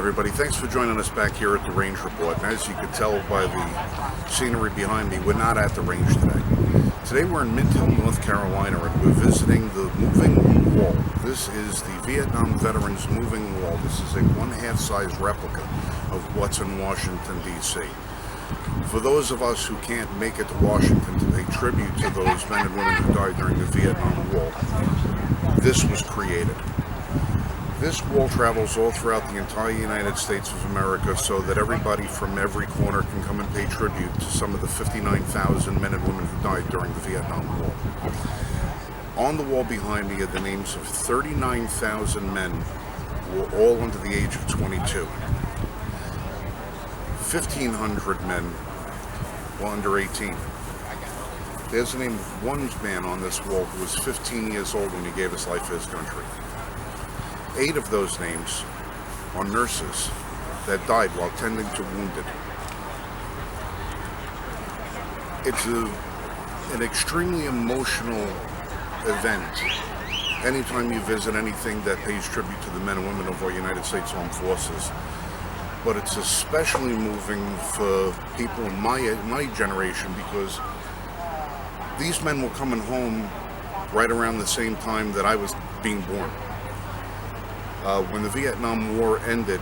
Everybody, thanks for joining us back here at the Range Report. And as you can tell by the scenery behind me, we're not at the range today. Today we're in Mint Hill, North Carolina, and we're visiting the Moving Wall. This is the Vietnam Veterans Moving Wall. This is a one-half-size replica of what's in Washington, D.C. For those of us who can't make it to Washington to pay tribute to those men and women who died during the Vietnam War, this was created. This wall travels all throughout the entire United States of America so that everybody from every corner can come and pay tribute to some of the 59,000 men and women who died during the Vietnam War. On the wall behind me are the names of 39,000 men who were all under the age of 22. 1,500 men were under 18. There's the name of one man on this wall who was 15 years old when he gave his life for his country. 8 of those names are nurses that died while tending to wounded. It's an extremely emotional event anytime you visit anything that pays tribute to the men and women of our United States Armed Forces. But it's especially moving for people in my generation because these men were coming home right around the same time that I was being born. When the Vietnam War ended,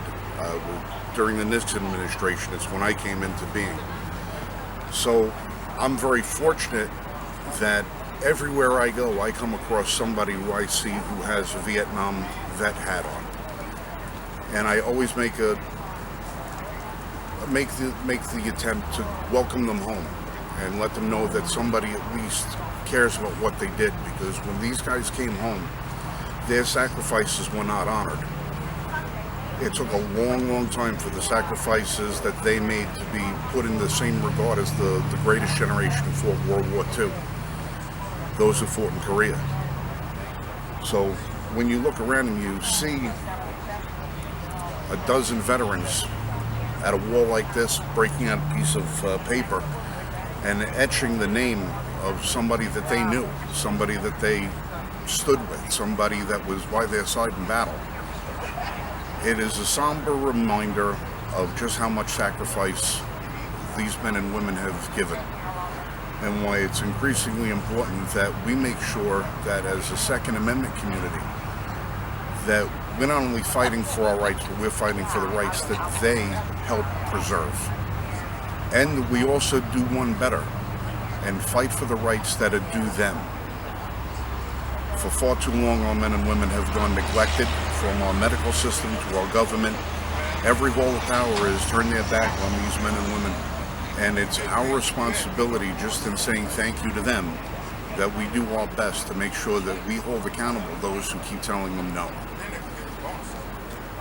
during the Nixon administration, it's when I came into being. So I'm very fortunate that everywhere I go, I come across somebody who I see who has a Vietnam vet hat on. And I always make the attempt to welcome them home and let them know that somebody at least cares about what they did, because when these guys came home, their sacrifices were not honored. It took a long, long time for the sacrifices that they made to be put in the same regard as the greatest generation who fought World War II, those who fought in Korea. So when you look around and you see a dozen veterans at a wall like this, breaking out a piece of paper and etching the name of somebody that they knew, somebody that they stood with, somebody that was by their side in battle. It is a somber reminder of just how much sacrifice these men and women have given, and why it's increasingly important that we make sure that as a Second Amendment community, that we're not only fighting for our rights, but we're fighting for the rights that they help preserve. And we also do one better and fight for the rights that are due them. For far too long, our men and women have gone neglected, from our medical system to our government. Every hall of power has turned their back on these men and women. And it's our responsibility, just in saying thank you to them, that we do our best to make sure that we hold accountable those who keep telling them no.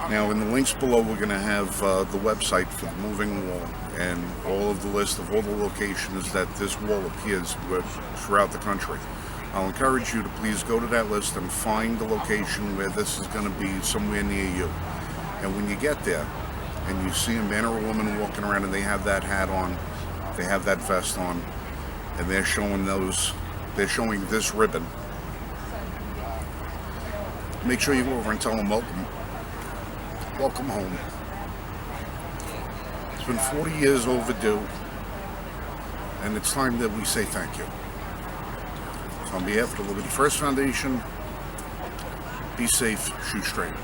Now, in the links below, we're going to have the website for the Moving Wall and all of the list of all the locations that this wall appears throughout the country. I'll encourage you to please go to that list and find the location where this is going to be somewhere near you. And when you get there and you see a man or a woman walking around and they have that hat on, they have that vest on, and they're showing this ribbon, make sure you go over and tell them welcome home. It's been 40 years overdue, and it's time that we say thank you. So on behalf of the Liberty First Foundation, be safe, shoot straight.